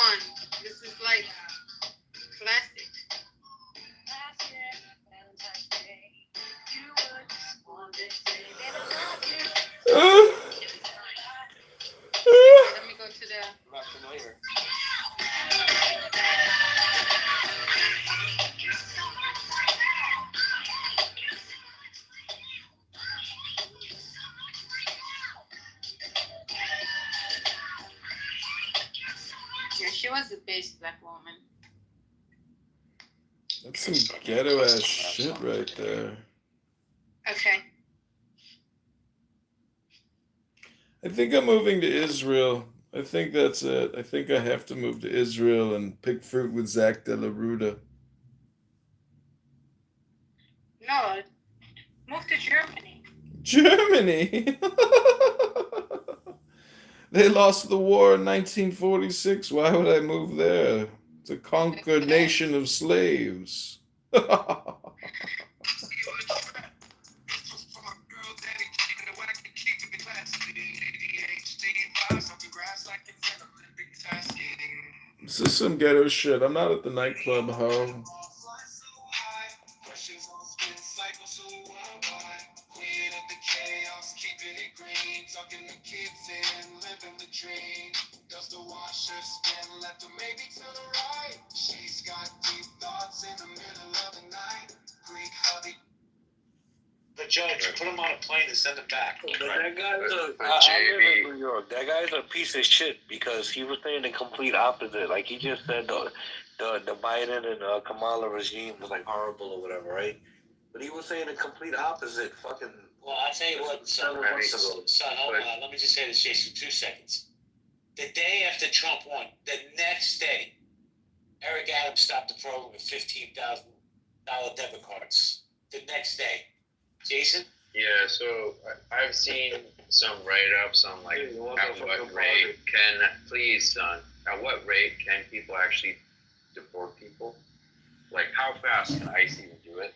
on. This is like classic. Let me go to the. I'm not familiar. Yeah, she was the best black woman. That's some ghetto ass shit right there. Okay. I think I'm moving to Israel. I think that's it. I think I have to move to Israel and pick fruit with Zach De La Ruta. No, move to Germany. Germany? They lost the war in 1946. Why would I move there? It's a conquered nation of slaves. This is some ghetto shit. I'm not at the nightclub, ho. The judge, put him on a plane and send him back. But that guy's I live in New York. That guy's a piece of shit because he was saying the complete opposite. Like he just said the Biden and Kamala regime was like horrible or whatever, right? But he was saying the complete opposite. Fucking. Well, I'll tell you what, son, hold on. Let me just say this, Jason, 2 seconds. The day after Trump won, the next day, Eric Adams stopped the program with $15,000 debit cards. The next day. Jason? Yeah, so I've seen some write-ups on like at what rate can people actually deport people? Like how fast can ICE even do it?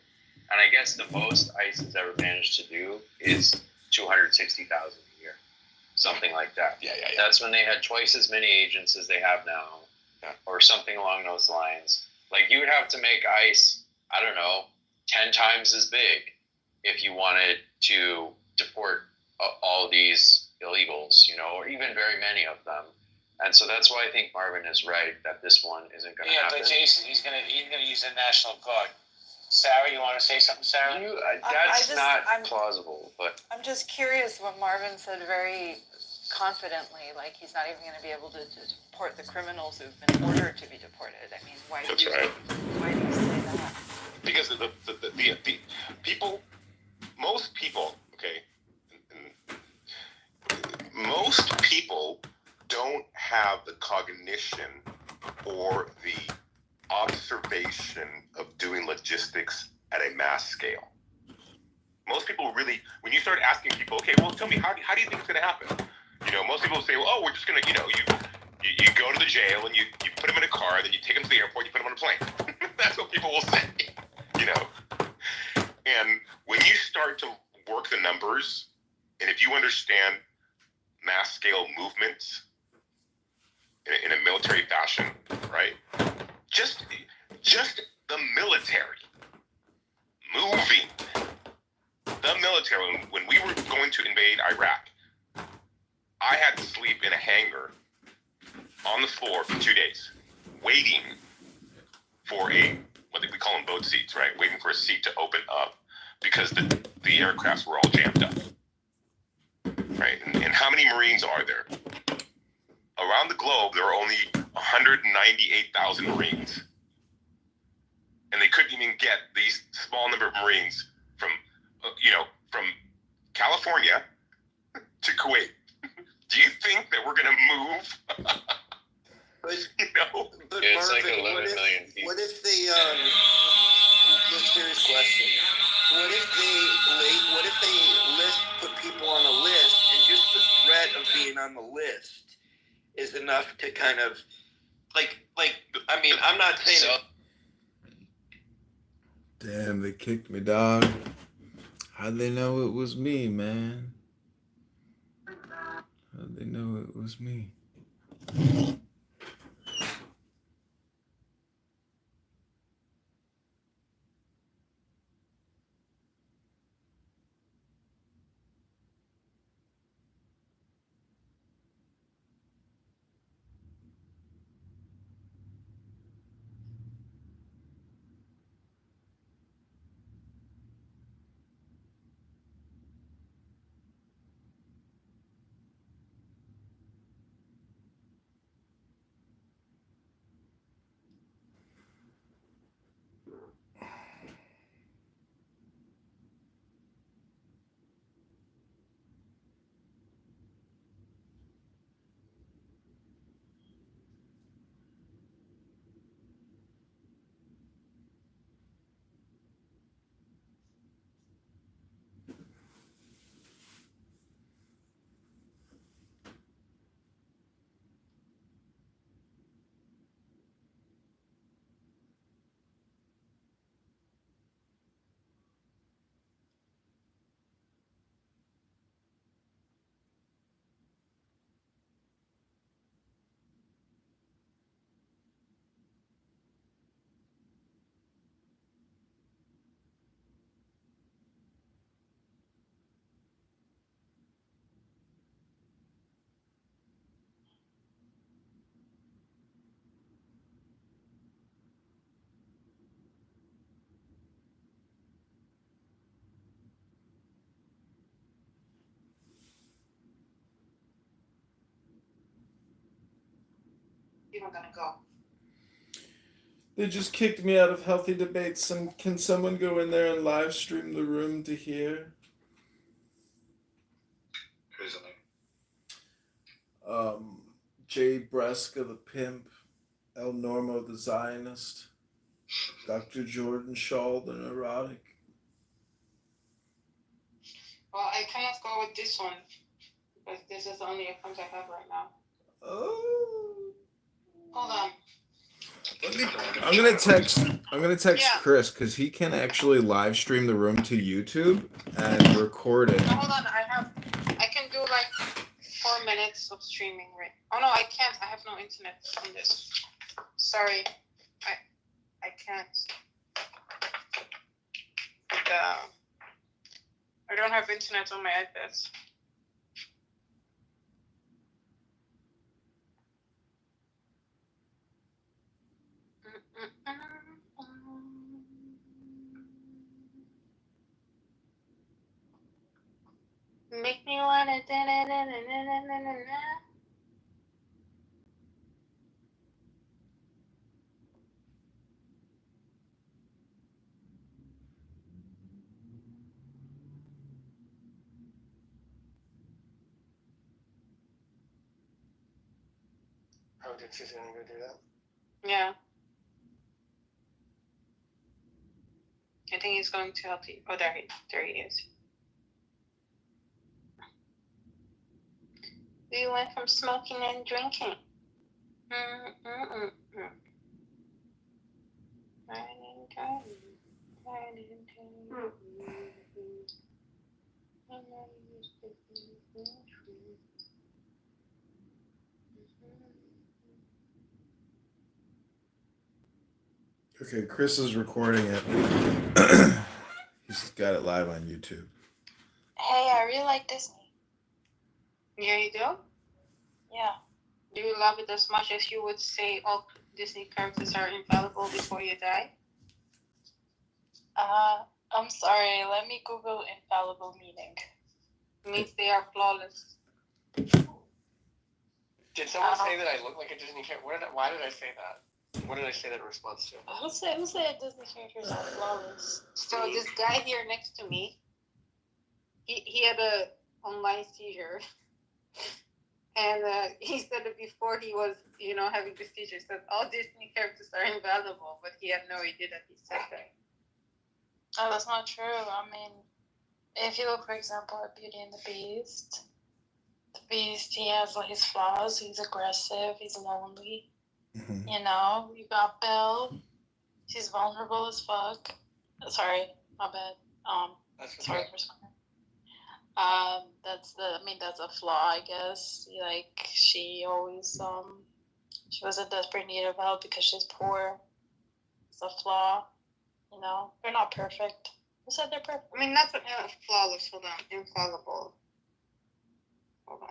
And I guess the most ICE has ever managed to do is 260,000 a year, something like that. Yeah. That's when they had twice as many agents as they have now, or something along those lines. Like you would have to make ICE, I don't know, 10 times as big if you wanted to deport all these illegals, or even very many of them. And so that's why I think Marvin is right that this one isn't going to happen. Yeah, but Jason, he's gonna use the National Guard. Sarah, you want to say something, Sarah? That's not plausible, but I'm just curious what Marvin said very confidently, like he's not even going to be able to deport the criminals who've been ordered to be deported. I mean, why do you say that? Because the people, most people, okay, most people don't have the cognition or the observation of doing logistics at a mass scale. Most people really, when you start asking people, okay, well, tell me, how do you think it's going to happen? Most people say, well, oh, we're just going to, you go to the jail and you put them in a car, then you take them to the airport, you put them on a plane. That's what people will say, And when you start to work the numbers, and if you understand mass scale movements in a military fashion, right? Just the military moving. The military, when we were going to invade Iraq, I had to sleep in a hangar on the floor for 2 days, waiting for what we call them boat seats, right? Waiting for a seat to open up because the aircrafts were all jammed up, right? And how many Marines are there? Around the globe, there are only 198,000 Marines. And they couldn't even get these small number of Marines from California to Kuwait. Do you think that we're going to move? But it's Marvin, like 11 million people. What if they, serious question, what if they put people on a list, and just the threat of being on the list is enough to kind of, I'm not saying... Damn, they kicked me, dog. How'd they know it was me, man? How'd they know it was me? even gonna go. They just kicked me out of Healthy Debates. Can someone go in there and live stream the room to hear? Who's in there? Jay Breska the pimp, El Normo the Zionist, Dr. Jordan Shaw the neurotic. Well, I cannot go with this one because this is the only account I have right now. Oh. Hold on. I'm gonna text Yeah. Chris because he can actually live stream the room to YouTube and record it. No, hold on. I can do like 4 minutes of streaming, right? Oh no, I can't. I have no internet on this. Sorry, I can't. I don't have internet on my iPad. Make me wanna da da da da da da da da. Oh, did she's gonna go do that? Yeah. I think he's going to help you. Oh, there he is. We went from smoking and drinking. Okay, Chris is recording it. He's got it live on YouTube. Hey, I really like Disney. Yeah, you do? Yeah. Do you love it as much as you would say all Disney characters are infallible before you die? I'm sorry. Let me Google infallible meaning. It means they are flawless. Did someone say that I look like a Disney character? Why did I say that? What did I say that in response to? Who said Disney characters are flawless? So this guy here next to me, he had a online seizure. And he said that before he was, having the seizure, said all Disney characters are invaluable, but he had no idea that he said that. Oh, that's not true. I mean, if you look, for example, at Beauty and the Beast, he has his flaws. He's aggressive. He's lonely. Mm-hmm. You got Belle. She's vulnerable as fuck. Sorry, my bad. Sorry for swearing. That's a flaw, I guess. She always, she was in desperate need of help because she's poor. It's a flaw. They're not perfect. Who said they're perfect? I mean, that's flawless. Hold on, infallible. Hold on.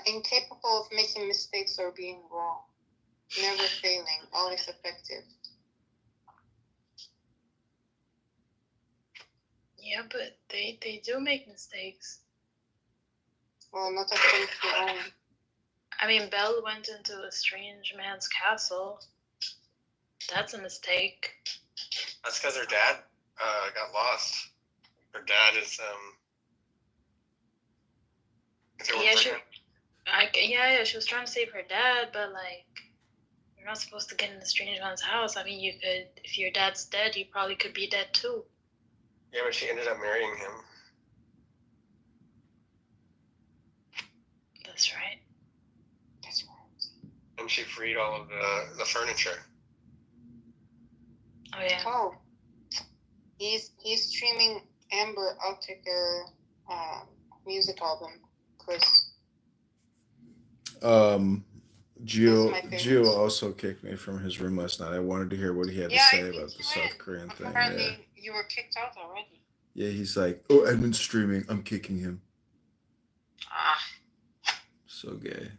Incapable of making mistakes or being wrong. Never failing. Always effective. Yeah, but they do make mistakes. Well, not according to your own. I mean, Belle went into a strange man's castle. That's a mistake. That's because her dad got lost. Her dad is she was trying to save her dad, but you're not supposed to get in a strange man's house. I mean, you could, if your dad's dead, you probably could be dead too. Yeah, but she ended up marrying him. That's right. And she freed all of the furniture. Oh yeah. Oh, he's streaming Amber Altiker music album, Chris. Gio also kicked me from his room last night. I wanted to hear what he had to say about the South Korean thing. Apparently, you were kicked out already. Yeah, he's like, oh, Edmund's streaming. I'm kicking him. Ah. So gay.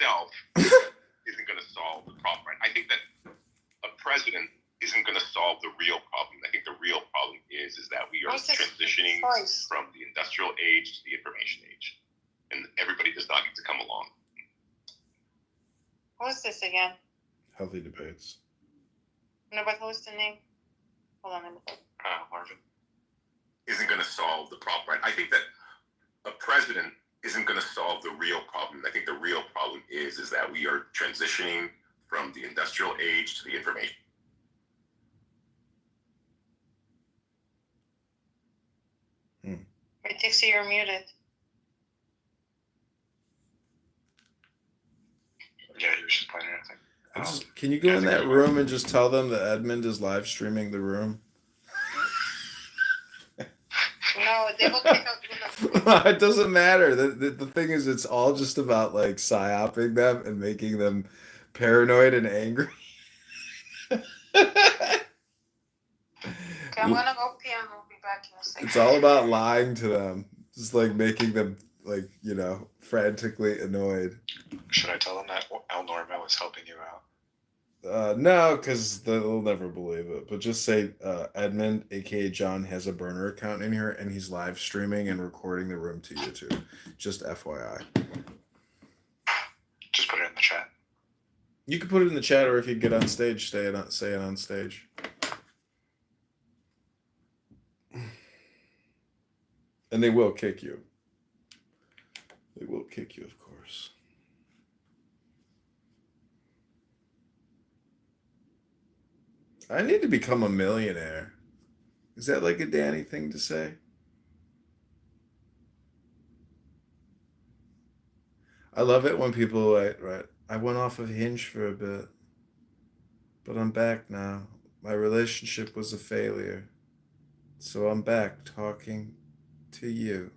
itself isn't going to solve the problem, right? I think that a president isn't going to solve the real problem. I think the real problem is that we are transitioning from the industrial age to the information age, and everybody does not get to come along. Who's this again? Healthy debates. No, but who's the name? Hold on a minute. Marvin. Isn't going to solve the problem, right? I think that a president isn't going to solve the real problem. I think the real problem is that we are transitioning from the industrial age to the information. Wait, Dixie, you're muted. Yeah, he was just playing anything. Can you go in that room and just tell them that Edmund is live streaming the room? No, they will kick out. It doesn't matter. The thing is, it's all just about like psyoping them and making them paranoid and angry. Okay, I'm gonna go pee and we'll be back in a second. It's all about lying to them, just like making them like, you know, frantically annoyed. Should I tell them that El Normo is helping you out? No, because they'll never believe it. But just say Edmund, aka John, has a burner account in here, and he's live streaming and recording the room to YouTube. Just FYI. Just put it in the chat. You can put it in the chat, or if you get on stage, say it on stage. And they will kick you. They will kick you, of course. I need to become a millionaire. Is that like a Danny thing to say? I love it when people right. I went off of Hinge for a bit, but I'm back now. My relationship was a failure, so I'm back talking to you.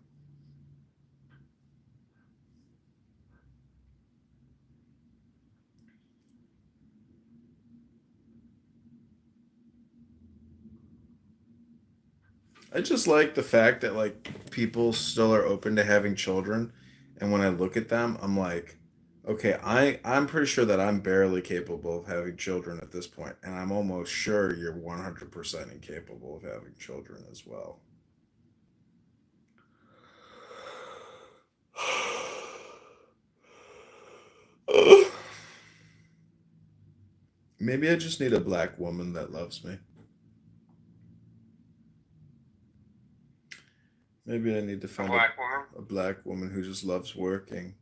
I just like the fact that like people still are open to having children, and when I look at them, I'm like, okay, I'm pretty sure that I'm barely capable of having children at this point, and I'm almost sure you're 100% incapable of having children as well. Maybe I just need a black woman that loves me. Maybe I need to find a black woman who just loves working,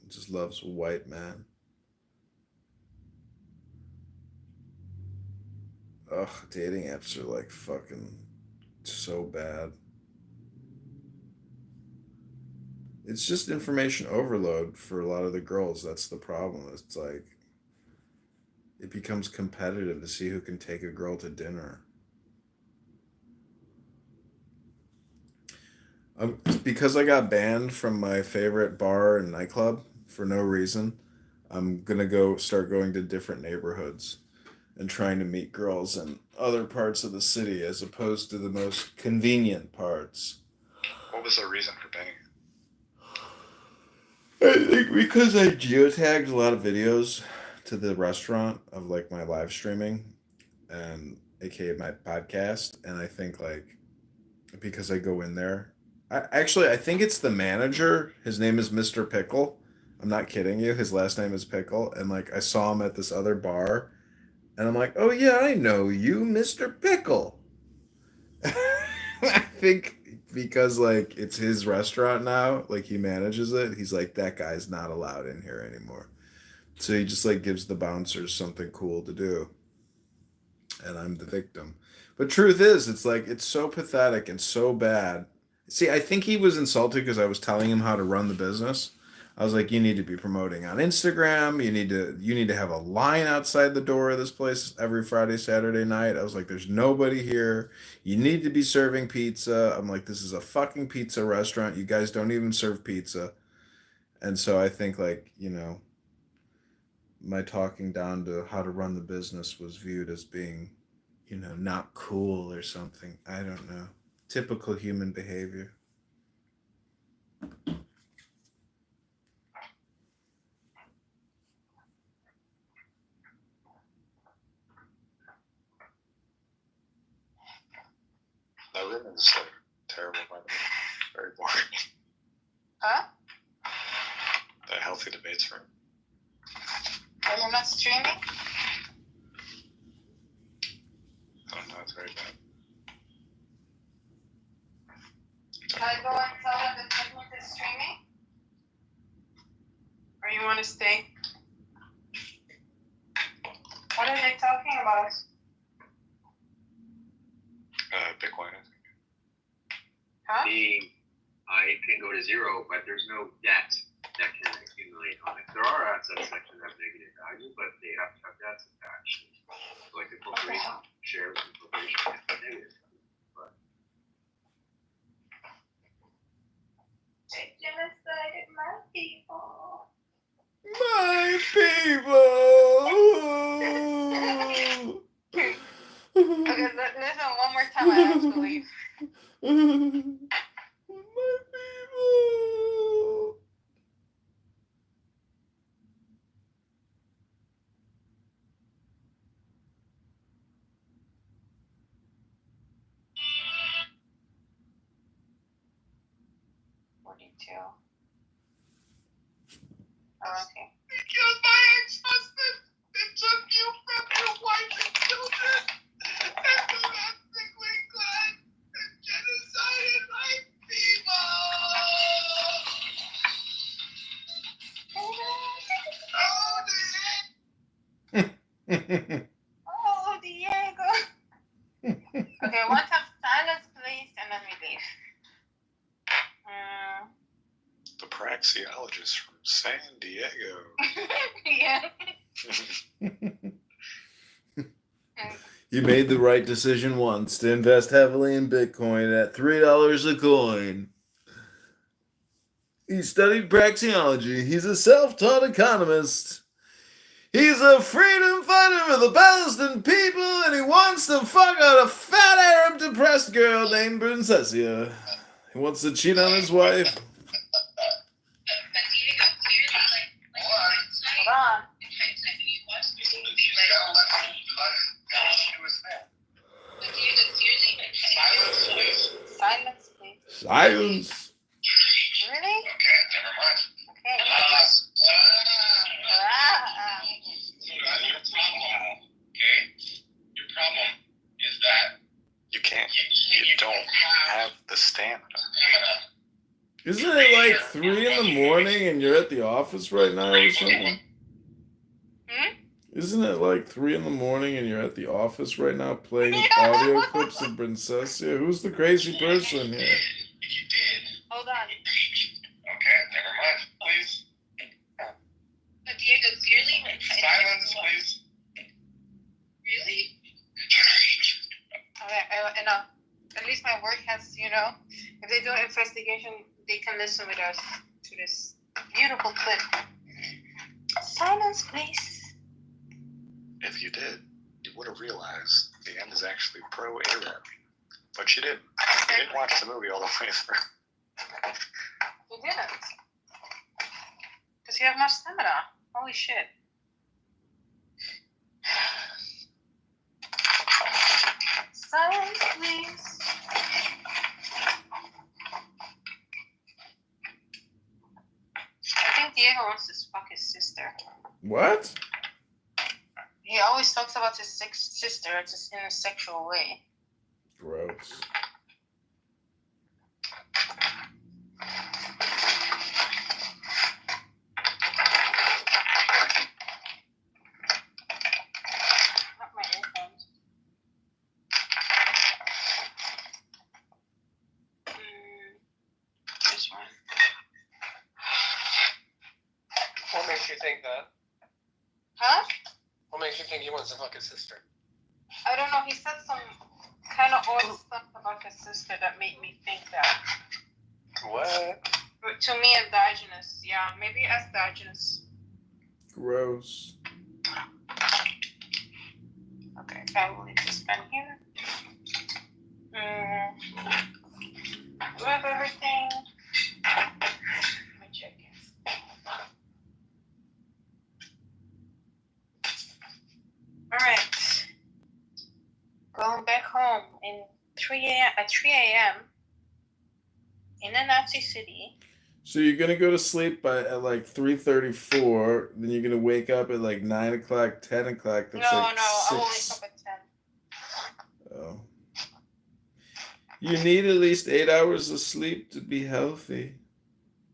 just loves a white man. Ugh, dating apps are like fucking so bad. It's just information overload for a lot of the girls. That's the problem. It's like it becomes competitive to see who can take a girl to dinner. Because I got banned from my favorite bar and nightclub for no reason, I'm gonna start going to different neighborhoods and trying to meet girls in other parts of the city as opposed to the most convenient parts. What was the reason for banning? I think because I geotagged a lot of videos to the restaurant of like my live streaming and aka my podcast, and I think like because I go in there, I think it's the manager. His name is Mr. Pickle. I'm not kidding you. His last name is Pickle, and like I saw him at this other bar, and I'm like, oh yeah, I know you, Mr. Pickle. I think because like it's his restaurant now, like he manages it, he's like, that guy's not allowed in here anymore. So he just like gives the bouncers something cool to do. And I'm the victim. But truth is, it's like, it's so pathetic and so bad. See, I think he was insulted because I was telling him how to run the business. I was like, you need to be promoting on Instagram. You need to have a line outside the door of this place every Friday, Saturday night. I was like, there's nobody here. You need to be serving pizza. I'm like, this is a fucking pizza restaurant. You guys don't even serve pizza. And so I think like, you know, my talking down to how to run the business was viewed as being, you know, not cool or something. I don't know. Typical human behavior. is terrible, by the way. Very boring. Huh? The healthy debates room. Are you not streaming? I don't know, it's very bad. Can I go and tell them that Edmund is streaming? Or you want to stay? What are they talking about? Bitcoin, I think. Huh? It can go to zero, but there's no debt that can accumulate on it. There are assets that can have negative value, but they have to have debts attached. Like a corporation, shares in a corporation can have negative value. But They genocided my people. My people. Okay, listen one more time. I have to leave. My people. 42. Oh, okay. You killed my ex-husband and took you from your wife and children and domestically cleansed and genocided my people. Oh, Diego. Okay, one time silence, please, and then we leave. The praxeologist from San Diego. Yeah. You made the right decision once to invest heavily in Bitcoin at $3 a coin. He studied praxeology. He's a self-taught economist. He's a freedom fighter for the Palestinian people, and he wants to fuck out a fat Arab depressed girl named Princessia. He wants to cheat on his wife. Hold on. Silence, please. Silence. Really? Okay. Your problem is that You can't. You don't have the stamina. Isn't it like 3 in the morning and you're at the office right now or something? Isn't it like 3 in the morning and you're at the office right now playing audio clips of Princessia? Who's the crazy person here? Hold on. Okay, never mind, please. Diego, clearly. Silence, please. Really? Okay, enough. At least my work has, if they do an investigation, they can listen with us to this beautiful clip. Silence, please. If you did, you would have realized the end is actually pro-Arab. But you didn't. You didn't watch the movie all the way through. You didn't. Because you have much stamina. Holy shit. Silence, please. I think Diego wants to fuck his sister. What? He always talks about his sister just in a sexual way. Gross. Not my earphones. This one. What makes you think that? Huh? What makes you think he wants to fuck his sister? I don't know. He said some kind of odd stuff about his sister that made me think that. What? But to me, endogenous. Yeah, maybe as endogenous. Gross. Okay, I will leave this pen here. Do I have everything? Let me check it. Alright. Going back home in 3 a.m. in a Nazi city. So you're gonna go to sleep at like 3:34. Then you're gonna wake up at like 9 o'clock, 10 o'clock. That's No, like I will wake 6. up at 10. Oh. You need at least 8 hours of sleep to be healthy.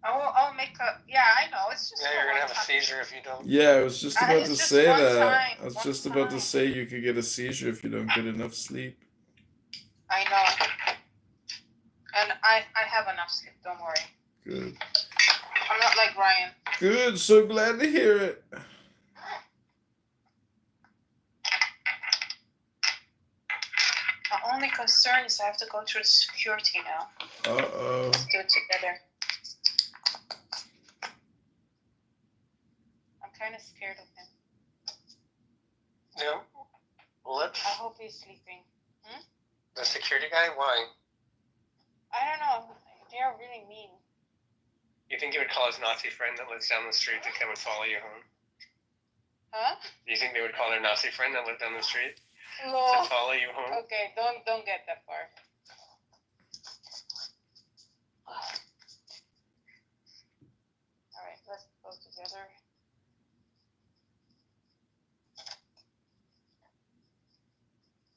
I'll make a. Yeah, I know. It's just. Yeah, you're gonna have a seizure if you don't. Yeah, I was just about It's to just say one that. time, I was one just about to time. say you could get a seizure if you don't get enough sleep. I know. And I have enough sleep. Don't worry. Good. I'm not like Ryan. Good. So glad to hear it. My only concern is I have to go through security now. Uh-oh. Let's do it together. I'm kind of scared of him. Yeah. What? I hope he's sleeping. The security guy? Why? I don't know. They are really mean. You think he would call his Nazi friend that lives down the street to come and follow you home? Huh? Do you think they would call their Nazi friend that lived down the street No. to follow you home? Okay, don't get that far. All right, let's go together.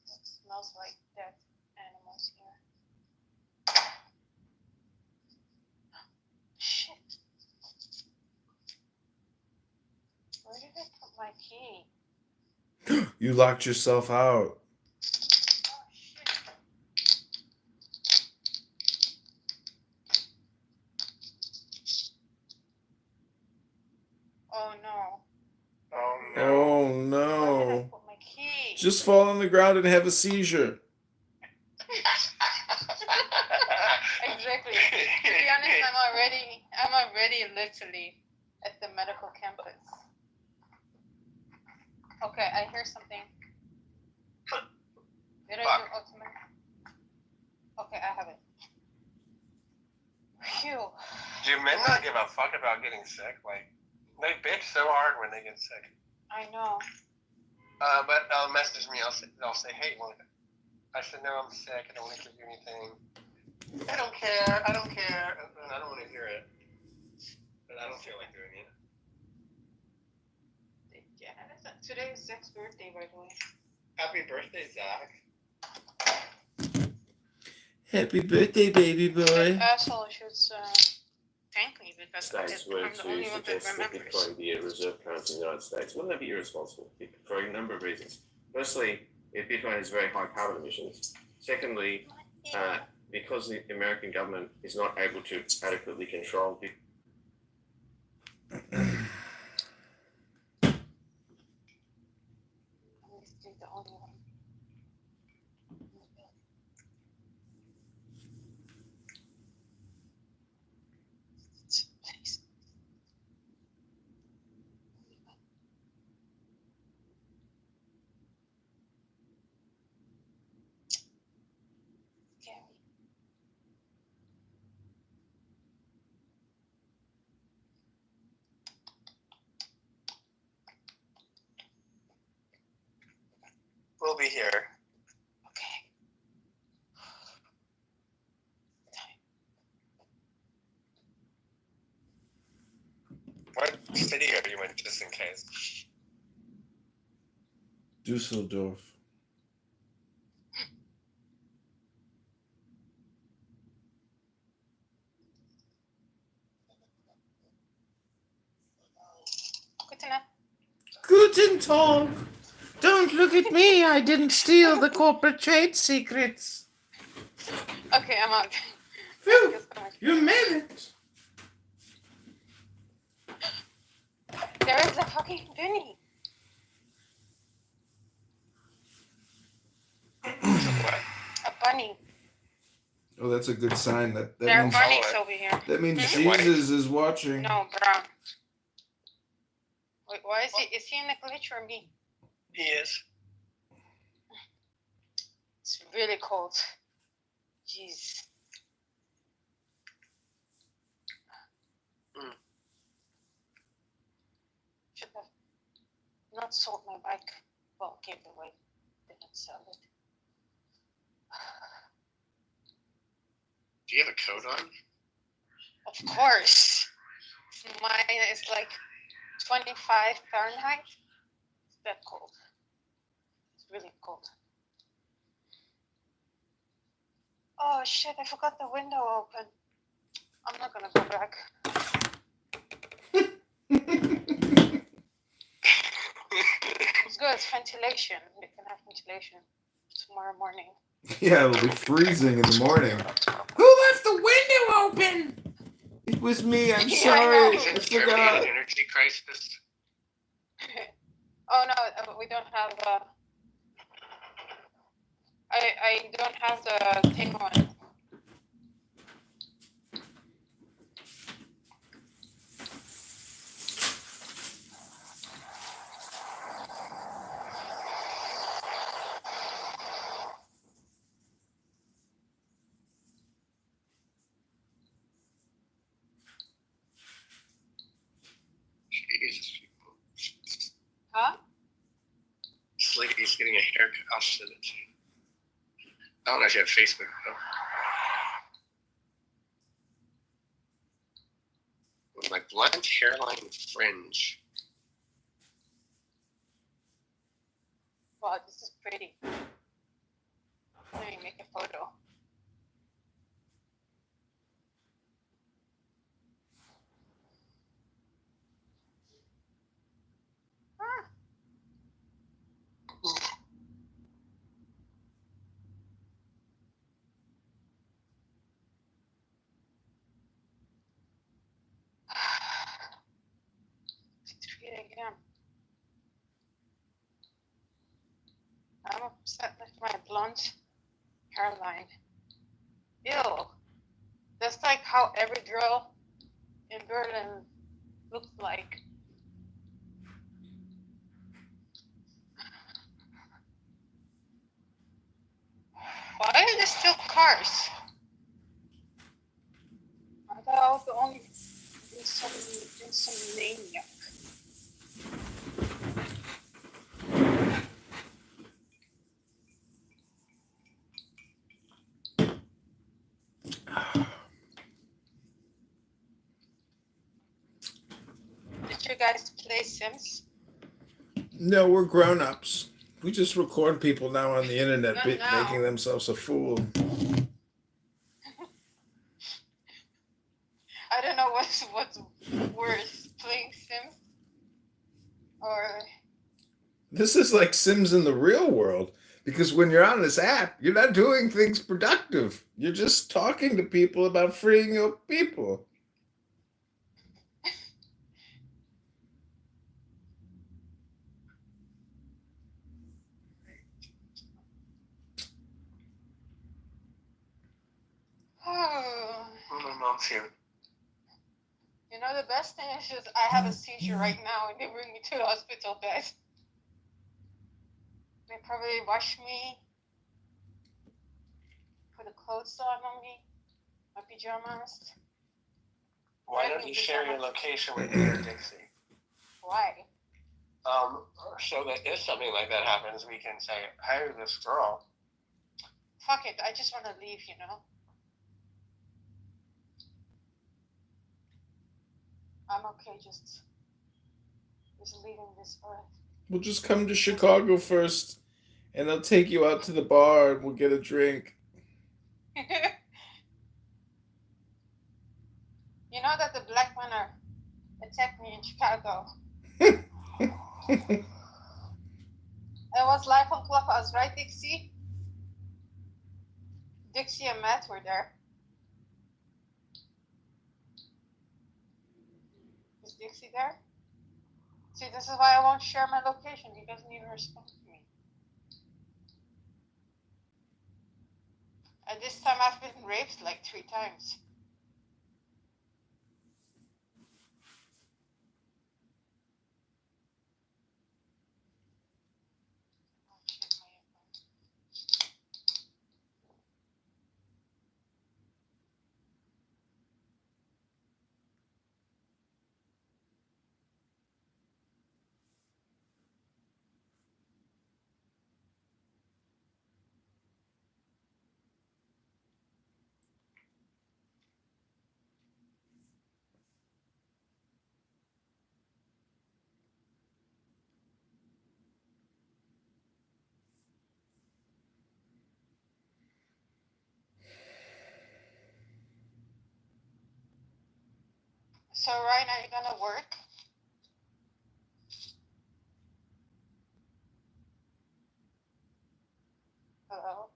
It smells like dead animals here. Shit. Where did I put my key? You locked yourself out. Oh, shit. Oh, no. Oh no. Oh Where did I no. put my key? Just fall on the ground and have a seizure. Exactly. To be honest, I'm already literally at the medical campus. Okay, I hear something. Did I do ultimate? Okay, I have it. Phew. Do men not give a fuck about getting sick? Like, they bitch so hard when they get sick. I know. But they'll message me. They'll say, "Hey, well," I said, "No, I'm sick. I don't want to give you anything." I don't care. And I don't want to hear it. But I don't feel like doing it. Yeah, today is Zach's birthday, by the way. Happy birthday, Zach. Happy birthday, baby boy. Asshole should thank me because States I'm were the only to one that suggest that remembers. Bitcoin be a reserve currency in the United States, wouldn't that be irresponsible? For a number of reasons. Firstly, if Bitcoin has very high carbon emissions. Secondly, because the American government is not able to adequately control Bitcoin. I'm the only one. Please. Scary. We'll be here. Okay. What city are you in, just in case? Dusseldorf. Good enough. Guten Tag. Don't look at me. I didn't steal the corporate trade secrets. Okay, I'm out. Phew, Thank you so much. you made it. There is a fucking penny. What? A bunny. Oh, that's a good sign. There are That means bunnies over here. that means Is it white? Jesus is watching. No, brown. Wait, why is he? Is he in the glitch or me? He is. It's really cold. Jeez. Should have not sold my bike. Well, gave it away. Didn't sell it. Do you have a coat on? Of course. Mine is like 25 Fahrenheit. It's that cold. It's really cold. Oh shit, I forgot the window open. I'm not gonna go back. It's good, it's ventilation. We can have ventilation tomorrow morning. Yeah, it'll be freezing in the morning. Who left the window open? It was me. I'm Yeah, I sorry. know. I Isn't Germany forgot. an energy crisis? Oh no, we don't have I don't have the thing on. Jesus. Huh? This lady's getting a haircut. I'll send it to you. I don't know if you have Facebook though. With my blunt hairline fringe. Wow, this is pretty. Let me make a photo. Ah. It's 3 a.m. I'm upset with my blonde hairline. Ew. That's like how every girl in Berlin looks like. Why are there still cars? I thought I was the only insomniac. Did you guys play Sims? No, we're grown-ups. We just record people now on the internet Not now. making themselves a fool. I don't know what's worse, playing Sims or This is like Sims in the real world. Because when you're on this app, you're not doing things productive. You're just talking to people about freeing your people. oh. Oh, my mom's here. You know, the best thing is just I have a seizure right now and they bring me to the hospital bed. They probably wash me, put a clothes on me, my pajamas. Why don't you share your location with me or Dixie? Why? So that if something like that happens, we can say, hey, this girl. Fuck it, I just want to leave, you know? I'm okay just leaving this earth. We'll just come to Chicago first, and I'll take you out to the bar, and we'll get a drink. You know that the black men attacked me in Chicago. It was live on Clubhouse, right, Dixie? Dixie and Matt were there. Is Dixie there? See, this is why I won't share my location. He doesn't even respond to me. And this time I've been raped like 3 times. Oh, shit, my earphones. So, Ryan, are you gonna work? Hello?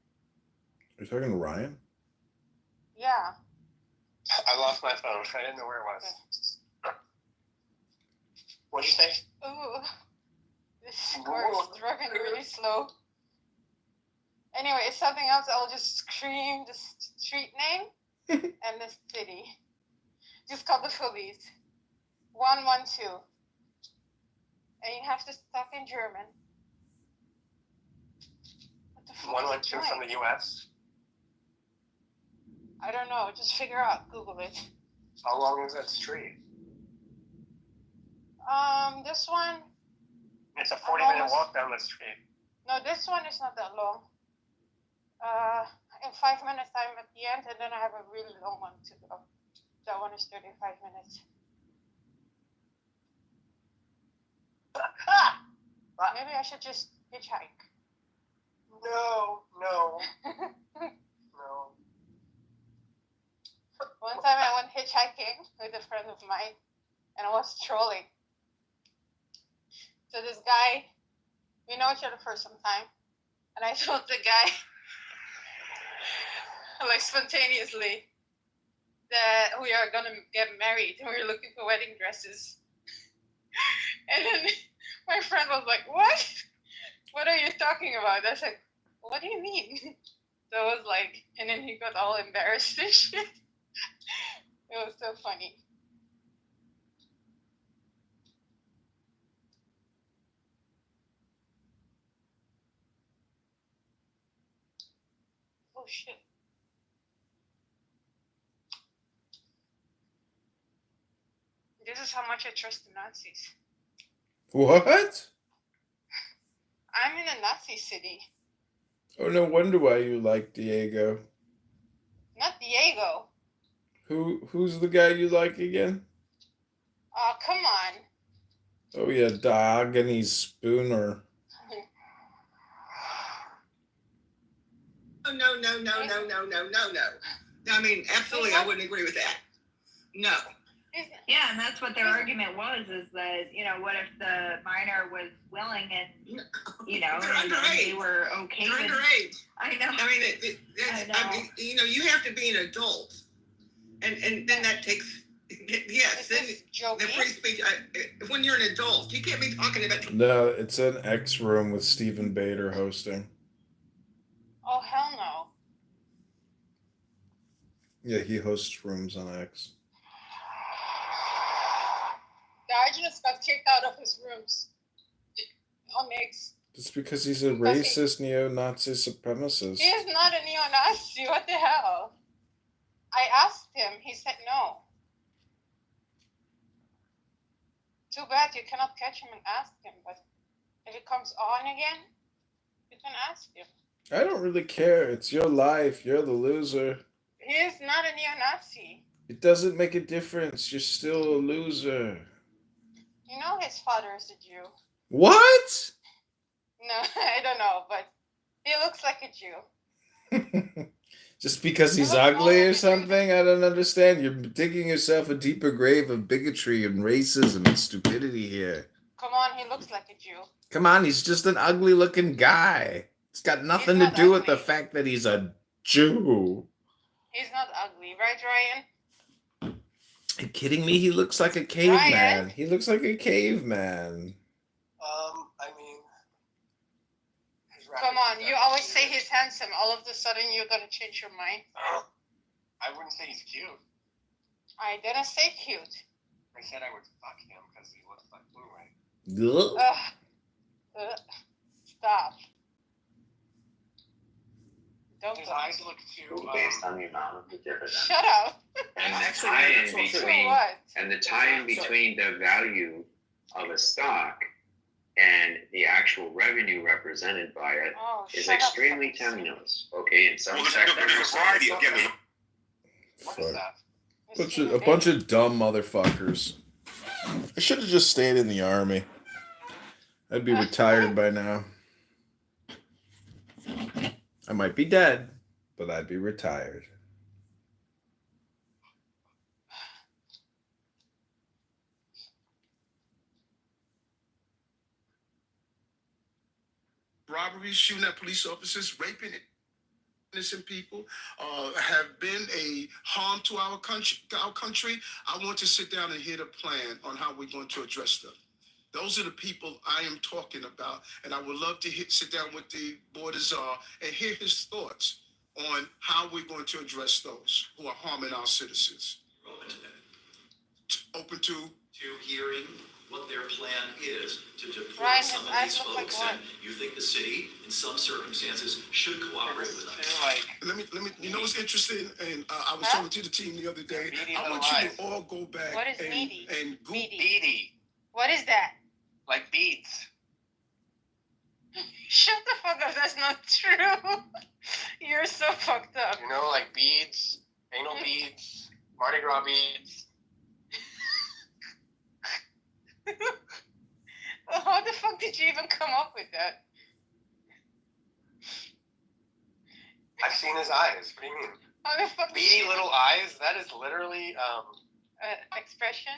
Are you talking to Ryan? Yeah. I lost my phone. I didn't know where it was. What'd you say? Ooh. This car is driving really slow. Anyway, it's something else. I'll just scream the street name and the city. Just call the police. 112. And you have to talk in German. What the fuck 112 from the U.S. I don't know. Just figure out. Google it. How long is that street? This one. It's a 40-minute walk down the street. No, this one is not that long. In 5 minutes, I'm at the end, and then I have a really long one to go. That one is 35 minutes. Maybe I should just hitchhike. No. One time I went hitchhiking with a friend of mine, and I was trolling. So this guy, we know each other for some time, and I told the guy, like spontaneously, that we are gonna get married and we're looking for wedding dresses. And then my friend was like, "What? What are you talking about?" I was like, "What do you mean?" So I was like, and then he got all embarrassed and shit. It was so funny. Oh shit. This is how much I trust the Nazis. What? I'm in a Nazi city. Oh, no wonder why you like Diego. Not Diego. Who's the guy you like again? Oh, come on. Oh yeah, Dogany Spooner. No. I mean, absolutely, I wouldn't agree with that. No. Yeah, and that's what their argument was, is that, what if the minor was willing and, and they were okay They're with underage. I know. I mean, I mean, you have to be an adult. And then that takes, yes, then the free speech, when you're an adult, you can't be talking about... No, it's an X room with Stephen Bader hosting. Oh, hell no. Yeah, he hosts rooms on X. Diogenes got kicked out of his rooms on X. It's because he's a racist neo-Nazi supremacist. He is not a neo-Nazi. What the hell? I asked him. He said no. Too bad you cannot catch him and ask him. But if it comes on again, you can ask him. I don't really care. It's your life. You're the loser. He is not a neo-Nazi. It doesn't make a difference. You're still a loser. You know his father is a Jew. What? No, I don't know, but he looks like a Jew. Just because he's ugly or something? I don't understand. You're digging yourself a deeper grave of bigotry and racism and stupidity here. Come on, he looks like a Jew. Come on, he's just an ugly-looking guy. It's got nothing to do with the fact that he's a Jew. He's not ugly, right, Ryan? Are you kidding me? He looks like a caveman. He looks like a caveman. I mean... Come on, you always say he's handsome. All of a sudden, you're gonna change your mind. I wouldn't say he's cute. I didn't say cute. I said I would fuck him because he looks like Blu-ray. Stop. Don't His eyes look too... based on the amount of the dividend. Shut up. And the tie-in between, and the tie-in between the value of a stock and the actual revenue represented by it is extremely tenuous. Okay, in some sectors. What is that? A bunch of dumb motherfuckers. I should have just stayed in the army. I'd be retired by now. I might be dead, but I'd be retired. robberies, shooting at police officers, raping innocent people, have been a harm to our country. I want to sit down and hear the plan on how we're going to address them. Those are the people I am talking about, and I would love to sit down with the Board of Czar and hear his thoughts on how we're going to address those who are harming our citizens. Open to hearing what their plan is to deport Ryan, some of these folks, and you think the city, in some circumstances, should cooperate with us. Let me. You know what's interesting, and I was talking to the team the other day. I want you to all go back What is and Google. Beady. What is that? Like beads. Shut the fuck up, that's not true. You're so fucked up. You know, like beads, anal beads, Mardi Gras beads. How the fuck did you even come up with that? I've seen his eyes. What do you mean? How the fuck Beady little eyes? That is literally expression?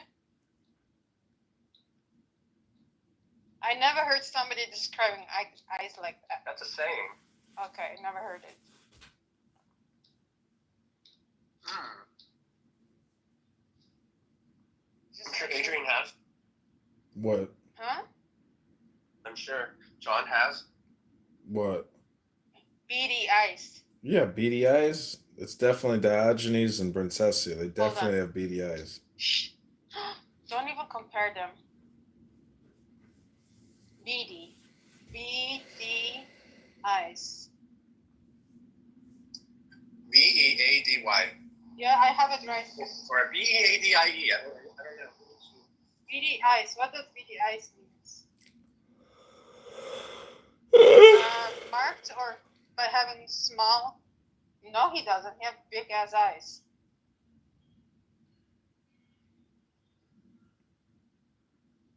I never heard somebody describing eyes like that. That's a saying. Okay, never heard it. I'm sure Adrian has. What? Huh? I'm sure John has. What? Beady eyes. Yeah, beady eyes. It's definitely Diogenes and Princessia. They definitely have beady eyes. Shh. Don't even compare them. Beady. B-D eyes. B-E-A-D-Y. Yeah, I have it right. Or B-E-A-D-I-E. I don't know. Beady eyes. What does beady eyes mean? Marked or by having small? No, he doesn't. He has big ass eyes.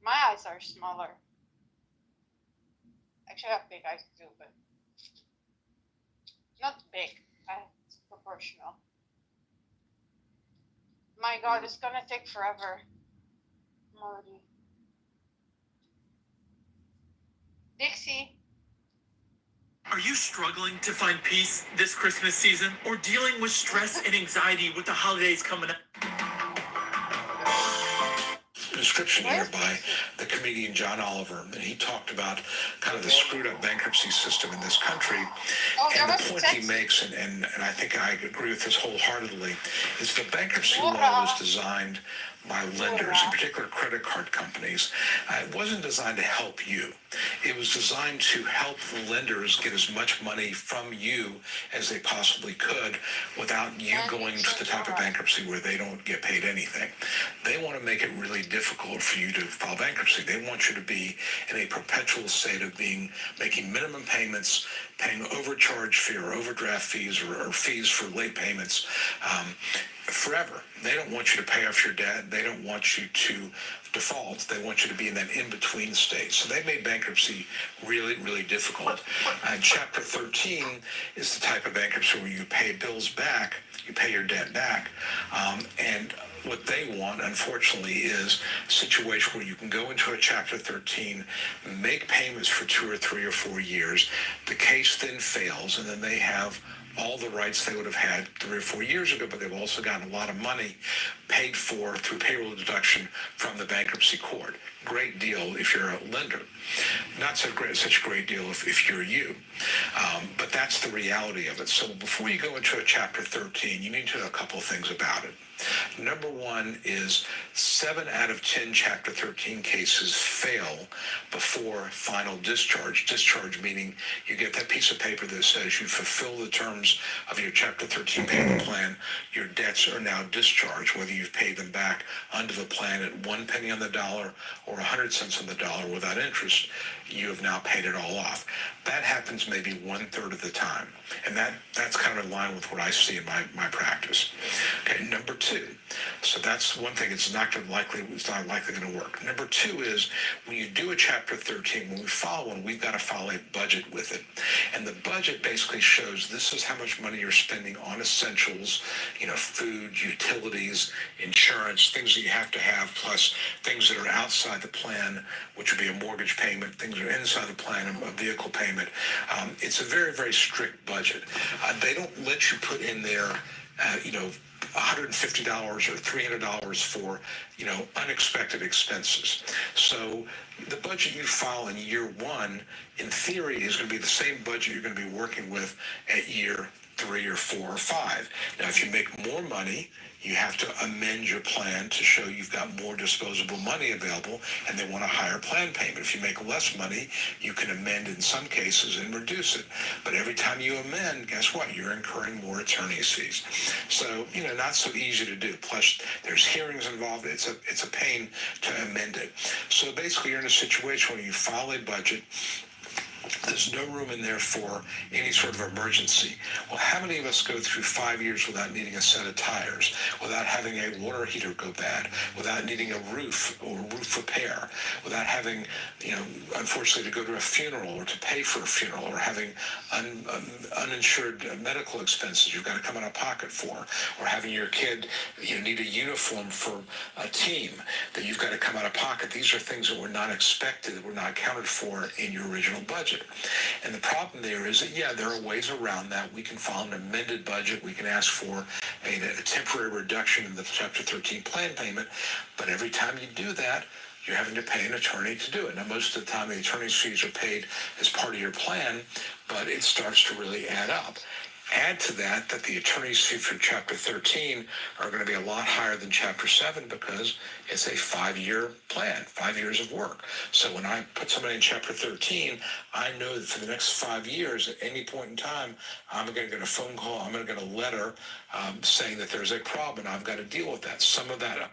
My eyes are smaller. Actually, I have big eyes too, but not big. It's proportional. My God, it's gonna take forever. Melody. Dixie. Are you struggling to find peace this Christmas season or dealing with stress and anxiety with the holidays coming up? Description here by the comedian John Oliver, and he talked about kind of the screwed up bankruptcy system in this country. And the point he makes, and I think I agree with this wholeheartedly, is the bankruptcy law was designed by lenders, in particular credit card companies. It wasn't designed to help you. It was designed to help the lenders get as much money from you as they possibly could without you going to the type of bankruptcy where they don't get paid anything. They want to make it really difficult for you to file bankruptcy. They want you to be in a perpetual state of making minimum payments, paying overcharge fee or overdraft fees or fees for late payments forever. They don't want you to pay off your debt. They don't want you to default. They want you to be in that in-between state. So they made bankruptcy really, really difficult. Chapter 13 is the type of bankruptcy where you pay bills back, you pay your debt back, and what they want, unfortunately, is a situation where you can go into a Chapter 13, make payments for 2 or 3 or 4 years, the case then fails, and then they have all the rights they would have had 3 or 4 years ago, but they've also gotten a lot of money paid for through payroll deduction from the bankruptcy court. Great deal if you're a lender. Not such a great deal if you're you. But that's the reality of it. So before you go into a Chapter 13, you need to know a couple of things about it. Number one is 7 out of 10 Chapter 13 cases fail before final discharge. Discharge meaning you get that piece of paper that says you fulfill the terms of your Chapter 13 payment plan. Your debts are now discharged, whether you've paid them back under the plan at 1 penny on the dollar or 100 cents on the dollar without interest. You have now paid it all off. That happens maybe 1/3 of the time. And that's kind of in line with what I see in my practice. Okay, number two. So that's one thing. It's not likely going to work. Number two is when you do a Chapter 13, when we file one, we've got to file a budget with it. And the budget basically shows this is how much money you're spending on essentials, food, utilities, insurance, things that you have to have, plus things that are outside the plan, which would be a mortgage payment, things that are inside the plan, a vehicle payment, It's a very, very strict budget. They don't let you put in there, $150 or $300 for, unexpected expenses. So the budget you file in year one, in theory, is going to be the same budget you're going to be working with at year 3 or 4 or 5. Now, if you make more money, you have to amend your plan to show you've got more disposable money available and they want a higher plan payment. If you make less money, you can amend in some cases and reduce it. But every time you amend, guess what? You're incurring more attorney's fees. So, not so easy to do. Plus, there's hearings involved. It's a pain to amend it. So basically, you're in a situation where you file a budget. There's no room in there for any sort of emergency. Well, how many of us go through 5 years without needing a set of tires, without having a water heater go bad, without needing a roof or roof repair, without having, unfortunately, to go to a funeral or to pay for a funeral, or having uninsured medical expenses you've got to come out of pocket for, or having your kid need a uniform for a team that you've got to come out of pocket. These are things that were not expected, that were not accounted for in your original budget. And the problem there is that, there are ways around that. We can file an amended budget. We can ask for a temporary reduction in the Chapter 13 plan payment. But every time you do that, you're having to pay an attorney to do it. Now, most of the time, the attorney's fees are paid as part of your plan, but it starts to really add up. Add to that the attorney's fee for Chapter 13 are going to be a lot higher than Chapter 7 because it's a 5-year plan, 5 years of work. So when I put somebody in Chapter 13, I know that for the next 5 years, at any point in time, I'm going to get a phone call, I'm going to get a letter saying that there's a problem, and I've got to deal with that. Some of that.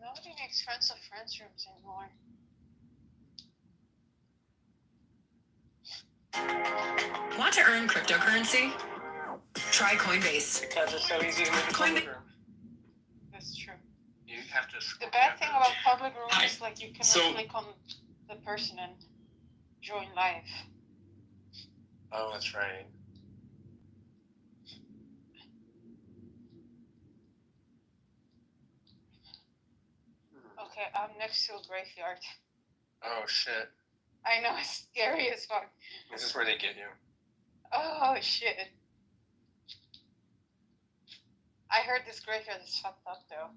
Nobody makes friends of friends rooms anymore. Want to earn cryptocurrency? Try Coinbase. Because it's so easy to make a public room. That's true. You have to. The bad thing about public rooms is like you cannot click on the person and join live. Oh, that's right. Okay, I'm next to a graveyard. Oh shit. I know, it's scary as fuck. This is where they get you. Oh shit. I heard this graveyard is fucked up though.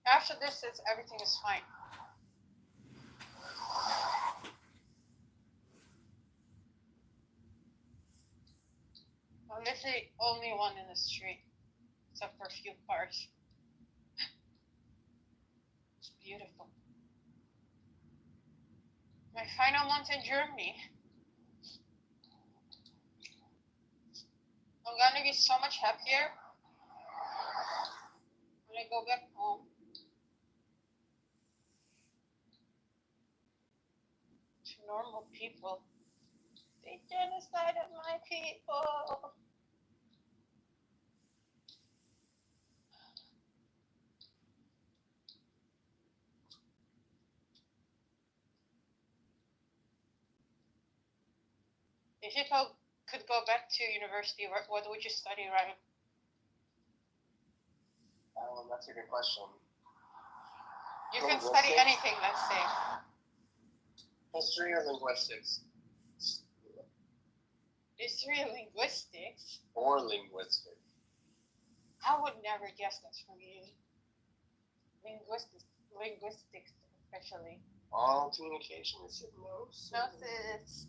After this, everything is fine. I'm literally only one in the street, except for a few cars. It's beautiful. My final month in Germany. I'm gonna be so much happier when I go back home. To normal people. They genocided my people. If you could go back to university, what would you study, Ryan? That's a good question. You can study anything, let's say. History or linguistics? History and linguistics? Or linguistics. I would never guess that's from you. Linguistics especially. All communication is hypnosis. Hypnosis.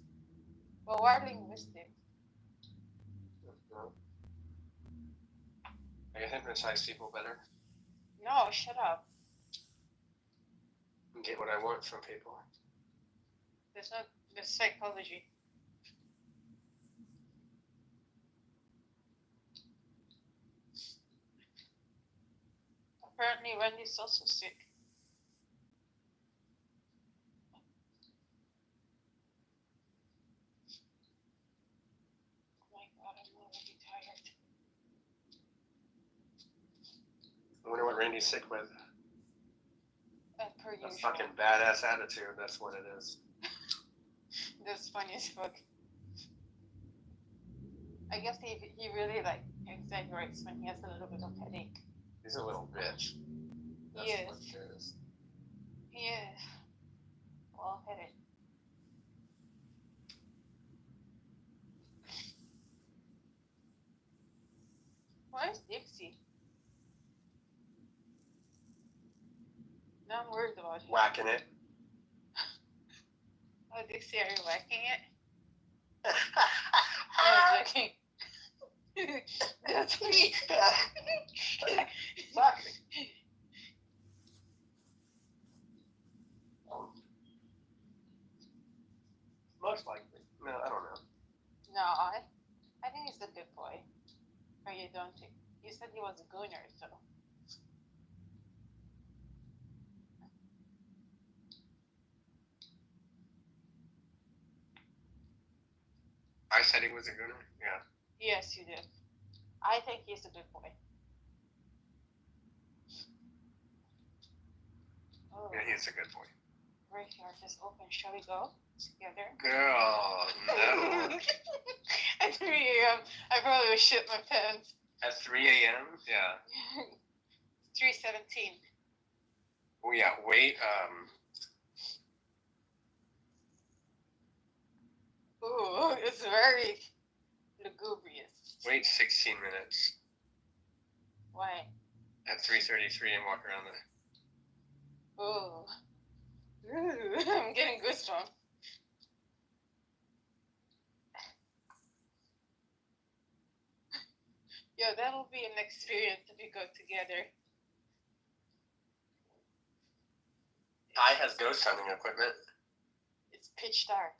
Well, why linguistics? I can hypnotize people better. No, shut up. And get what I want from people. That's not the psychology. Apparently, Wendy's also sick. Oh my god, I'm already tired. I wonder what Randy's sick with. Per A usual. fucking badass attitude, that's what it is. That's funny as fuck. I guess he really like exaggerates when he has a little bit of headache. He's a little bitch. That's Yes. what it is. Yeah. Well headed. Where's Dixie? Now I'm worried about him. Whacking it. Oh, Dixie, are you whacking it? I'm joking. That's me. Fuck. Most likely. No, I don't know. No, I think he's a good boy. Or you don't think? You said he was a gooner, so. I said he was a gooner? Yeah. Yes, you did. I think he's a good boy. Oh, Yeah, he's a good boy. graveyard is open. Shall we go together? Girl, no. At 3 a.m., I probably would shit my pants. At 3 a.m.? Yeah. 3:17. Oh, yeah, wait, Ooh, it's very lugubrious. wait 16 minutes Why? at 3:33 and walk around the... Ooh. Ooh, I'm getting goosebumps. Yo, that'll be an experience if we go together. Ty has ghost hunting equipment. It's pitch dark.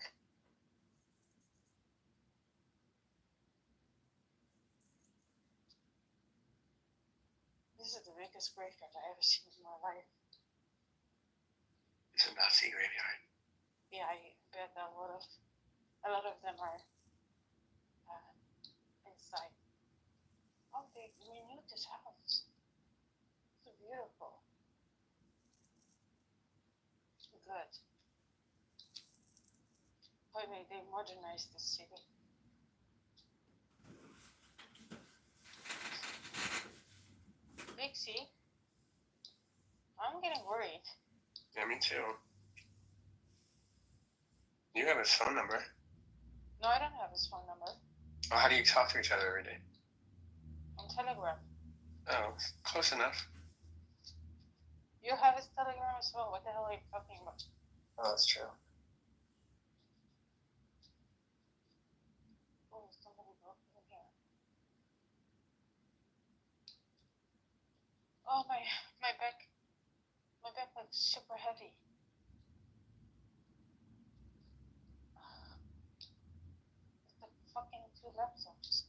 This is the biggest graveyard I've ever seen in my life. It's a Nazi graveyard. Yeah, I bet a lot of them are inside. Oh, they renewed this house. It's beautiful. Good. But they modernized the city. Dixie, I'm getting worried. Yeah, me too. You have his phone number. No, I don't have his phone number. Oh, how do you talk to each other every day? On Telegram. Oh, close enough. You have his Telegram as well. What the hell are you talking about? Oh, that's true. Oh, somebody broke in here. Oh, my back looks super heavy. It's the fucking 2 laptops.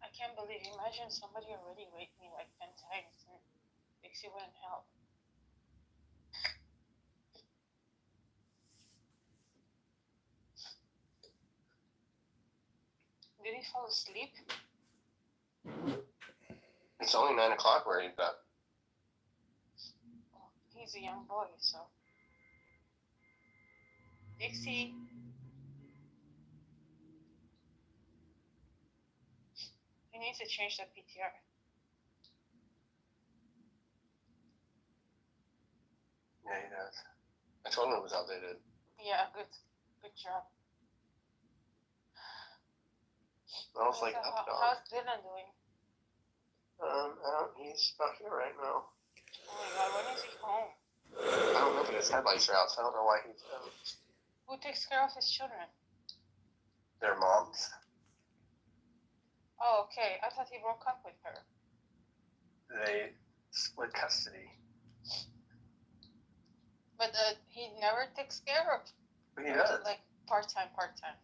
I can't believe. Imagine somebody already raped me like 10 times and Dixie wouldn't help. Did he fall asleep? It's only 9 o'clock where he's up. Well, he's a young boy, so. Dixie. He needs to change that PTR. Yeah, he does. I told him it was outdated. Yeah, good job. I was like, up, dog. How's Dylan doing? He's not here right now. Oh my god, when is he home? I don't know, but his headlights are out, so I don't know why he's Who takes care of his children? Their moms. Oh, okay. I thought he broke up with her. They split custody. But he never takes care of. He does. Like part-time. Part-time.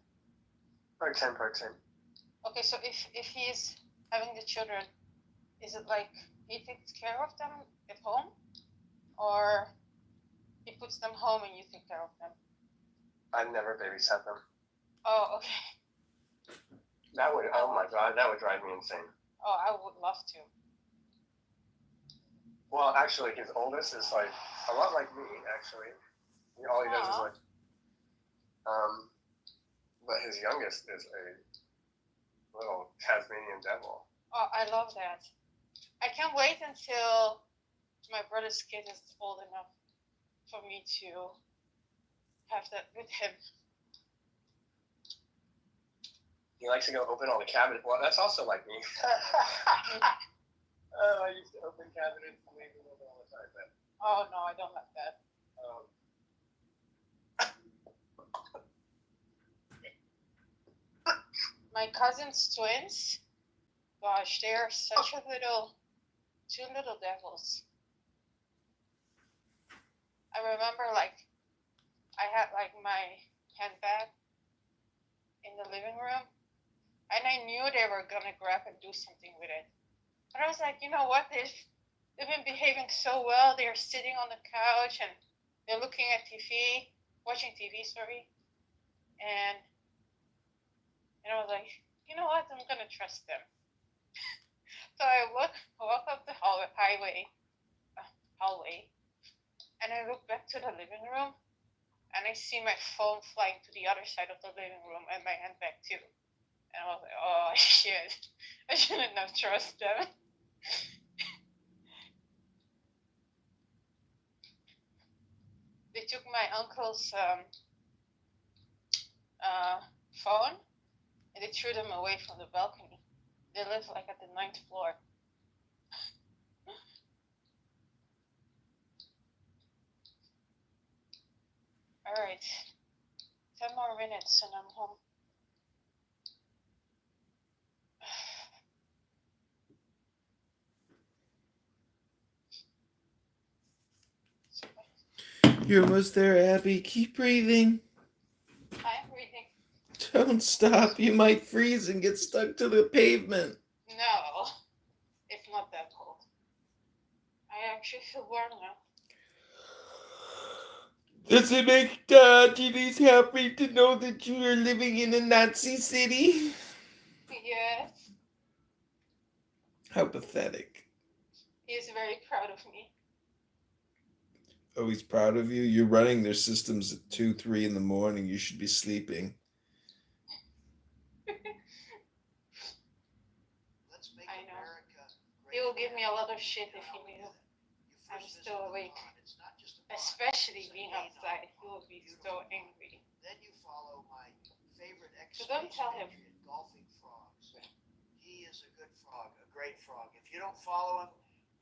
Okay, so if he's having the children, is it like he takes care of them at home? Or he puts them home and you take care of them? I've never babysat them. Oh, okay. That would, oh my god, that would drive me insane. Oh, I would love to. Well, actually, his oldest is like a lot like me. Actually, all he does is like, but his youngest is a little Tasmanian devil. Oh, I love that. I can't wait until my brother's kid is old enough for me to have that with him. He likes to go open all the cabinets. Well, that's also like me. I used to open cabinets and leave them open all the time. But oh no, I don't like that. My cousin's twins, gosh, they are such two little devils. I remember, like, I had, like, my handbag in the living room, and I knew they were gonna grab and do something with it. But I was like, you know what, they've been behaving so well. They're sitting on the couch, and they're looking at TV, watching TV, sorry, and I was like, you know what? I'm gonna trust them. So I walk up the hallway, and I look back to the living room, and I see my phone flying to the other side of the living room and my handbag too. And I was like, oh shit, I shouldn't have trusted them. They took my uncle's phone, and they threw them away from the balcony. They live like at the 9th floor. All right, 10 more minutes and I'm home. You're almost there, Abby. Keep breathing. I'm breathing. Don't stop. You might freeze and get stuck to the pavement. No, it's not that cold. I actually feel warm now. Does it make Denise happy to know that you are living in a Nazi city? Yes. How pathetic. He is very proud of me. Oh, he's proud of you? You're running their systems at 2, 3 in the morning. You should be sleeping. I know. He will give me a lot of shit if he knew I'm still awake. Especially being outside. He will be so angry. Then you follow my favorite So don't tell him. golfing frogs. He is a good frog, a great frog. If you don't follow him,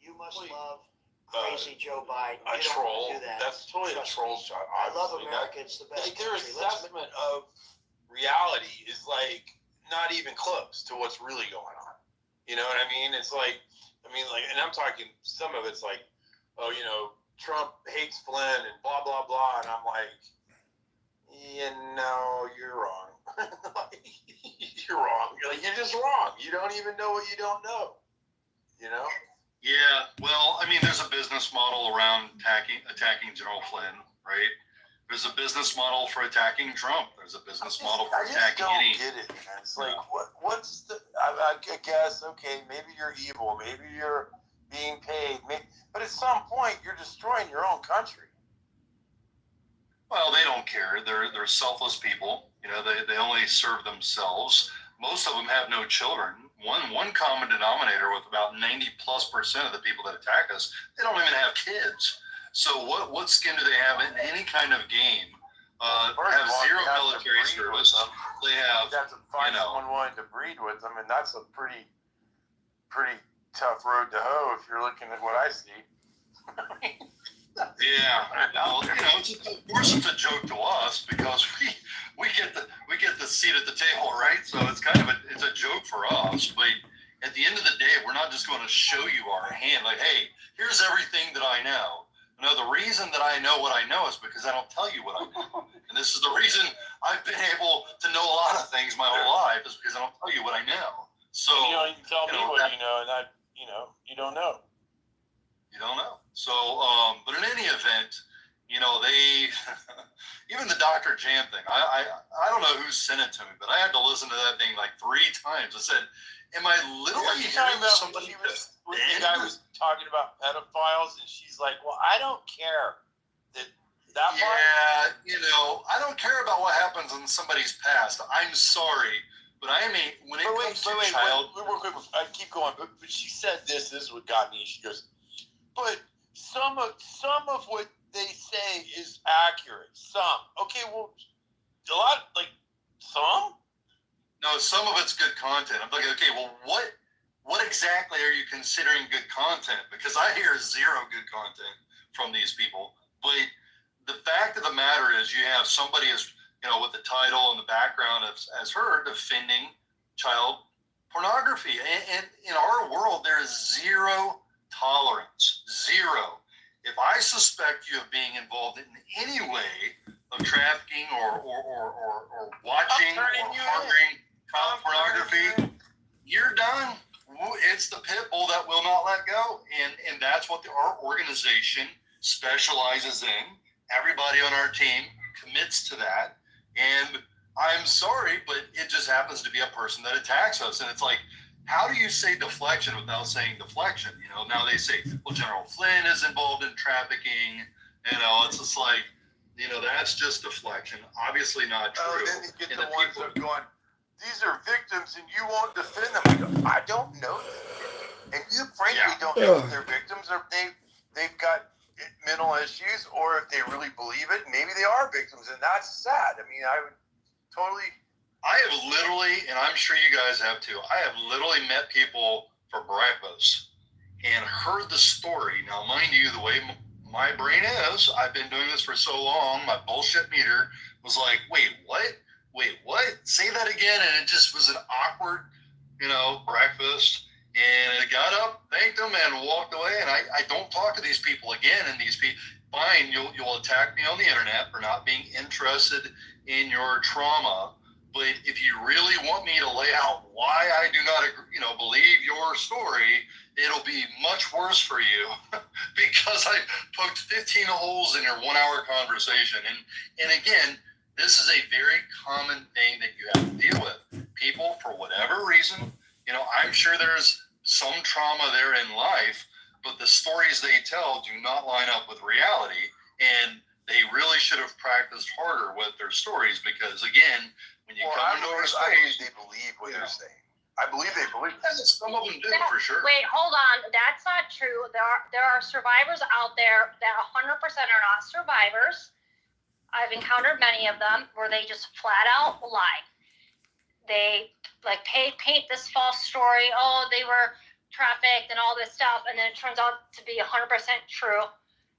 you must love crazy Joe Biden. A You don't troll. do that. That's totally a Trust troll me. shot. I love Obviously, America. It's the best like their country. Let's assessment of reality is like not even close to what's really going on. You know what I mean? It's like, and I'm talking, some of it's like, oh, you know, Trump hates Flynn and blah, blah, blah. And I'm like, you're wrong. You're wrong. You're just wrong. You don't even know what you don't know. You know? Yeah, well, I mean, there's a business model around attacking General Flynn, right? There's a business model for attacking Trump. There's a business model for attacking any. I just don't get it, man. It's like, what's the? I guess, okay, maybe you're evil, maybe you're being paid, but at some point you're destroying your own country. Well, they don't care. They're selfless people. You know, they only serve themselves. Most of them have no children. One common denominator with about 90+% of the people that attack us, they don't even have kids. So what skin do they have in any kind of game? Have zero military service. They have, you have to find someone willing to breed with them, and that's a pretty tough road to hoe if you're looking at what I see. Yeah, well, you know, of course it's a joke to us because we get the seat at the table, right? So it's kind of it's a joke for us. But at the end of the day, we're not just going to show you our hand like, hey, here's everything that I know. No, the reason that I know what I know is because I don't tell you what I know, and this is the reason I've been able to know a lot of things my whole life is because I don't tell you what I know. So you can tell me what you know, and you don't know. You don't know. So, but in any event, you know, they, even the Dr. Jan thing, I don't know who sent it to me, but I had to listen to that thing like 3 times. I said, am I literally hearing somebody? The guy was talking about pedophiles details, and she's like, "Well, I don't care that part." Yeah, I don't care about what happens in somebody's past. I'm sorry, but when it comes to child. Wait, real quick. I keep going, but she said this. This is what got me. She goes, "But some of what they say is accurate. Some. Okay, well, a lot some." No, some of it's good content. I'm like, okay, well, what exactly are you considering good content? Because I hear zero good content from these people. But the fact of the matter is, you have somebody with the title and the background as her defending child pornography. And in our world, there is zero tolerance. Zero. If I suspect you of being involved in any way of trafficking or watching or harboring child pornography, you're done. It's the pit bull that will not let go. And that's what our organization specializes in. Everybody on our team commits to that. And I'm sorry, but it just happens to be a person that attacks us. And it's like, how do you say deflection without saying deflection? Now they say, well, General Flynn is involved in trafficking. It's just like, that's just deflection. Obviously not true. And then you get the ones that are going, these are victims and you won't defend them. I don't know them. And you frankly don't know if they're victims or they've got mental issues, or if they really believe it. Maybe they are victims, and that's sad. I mean, I have literally, and I'm sure you guys have too, I have literally met people for breakfast and heard the story. Now, mind you, the way my brain is, I've been doing this for so long, my bullshit meter was like, wait, what? Say that again. And it just was an awkward, breakfast. And I got up, thanked them, and walked away. And I don't talk to these people again. And these people, fine, you'll attack me on the internet for not being interested in your trauma. But if you really want me to lay out why I do not believe your story, it'll be much worse for you because I poked 15 holes in your 1 hour conversation. And again, this is a very common thing that you have to deal with. People, for whatever reason, I'm sure there's some trauma there in life, but the stories they tell do not line up with reality. And they really should have practiced harder with their stories because, again, when you come into our space, they believe what they're saying. I believe they believe it. Some of them do, for sure. Wait, hold on. That's not true. There are survivors out there that 100% are not survivors. I've encountered many of them where they just flat out lie. They paint this false story. Oh, they were trafficked and all this stuff, and then it turns out to be 100% true.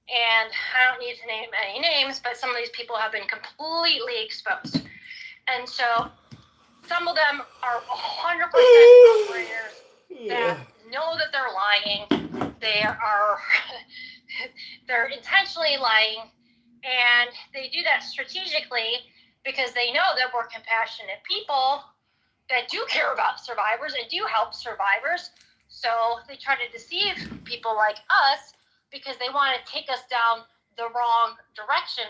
And I don't need to name any names, but some of these people have been completely exposed. And so some of them are 100% operators that know that they're lying. They're intentionally lying, and they do that strategically because they know that we're compassionate people that do care about survivors and do help survivors. So they try to deceive people like us because they want to take us down the wrong direction.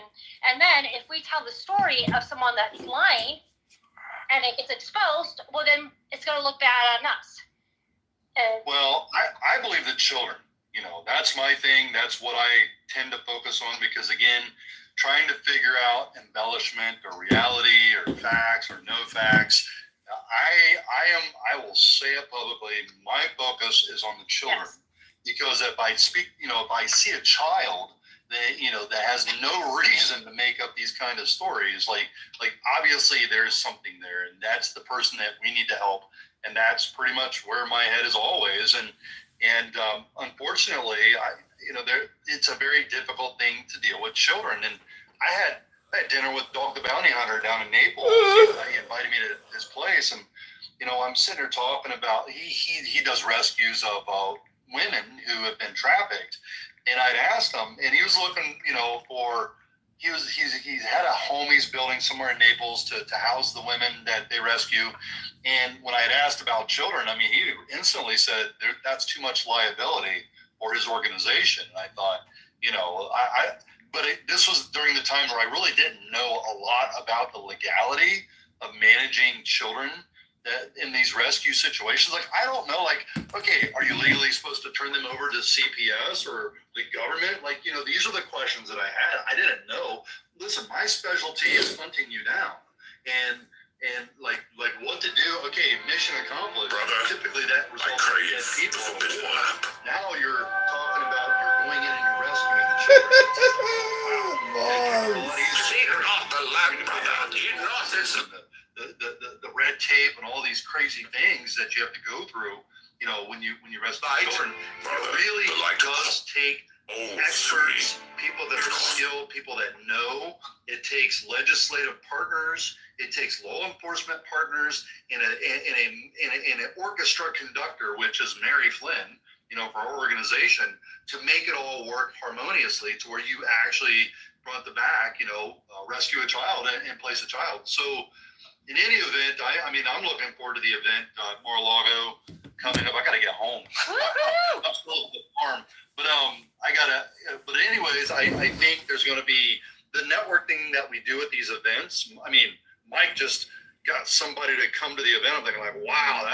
And then if we tell the story of someone that's lying and it gets exposed, well, then it's going to look bad on us. Well, I believe the children, that's my thing. That's what I tend to focus on because, again, trying to figure out embellishment or reality or facts or no facts, I will say it publicly, my focus is on the children. Yes. Because if I see a child that has no reason to make up these kind of stories, like obviously there's something there, and that's the person that we need to help, and that's pretty much where my head is always. And unfortunately, it's a very difficult thing to deal with children. And I had dinner with Dog the Bounty Hunter down in Naples. He invited me to his place, and I'm sitting there talking about he does rescues of women who have been trafficked. And I'd asked him, and he was looking, he's had a home he's building somewhere in Naples to house the women that they rescue. And when I had asked about children, he instantly said that's too much liability for his organization. And I thought, this was during the time where I really didn't know a lot about the legality of managing children that in these rescue situations, like, I don't know, like, okay, are you legally supposed to turn them over to CPS or the government? Like, these are the questions that I had. I didn't know. Listen, my specialty is hunting you down, and like what to do. Okay, mission accomplished. Brother, typically that results in dead people. Now you're talking about you're going in and you're rescuing the children. Seek not the land, brother. Seek not this. The red tape and all these crazy things that you have to go through, when you rescue children, it really does take experts, people that are skilled, people that know. It takes legislative partners. It takes law enforcement partners and an orchestra conductor, which is Mary Flynn, for our organization, to make it all work harmoniously to where you actually front to back, rescue a child and place a child. So in any event, I'm looking forward to the event, Mar-a-Lago coming up. I got to get home. I'm still at the farm, but but anyways, I think there's going to be the networking that we do at these events. Mike just got somebody to come to the event. I'm thinking like, wow,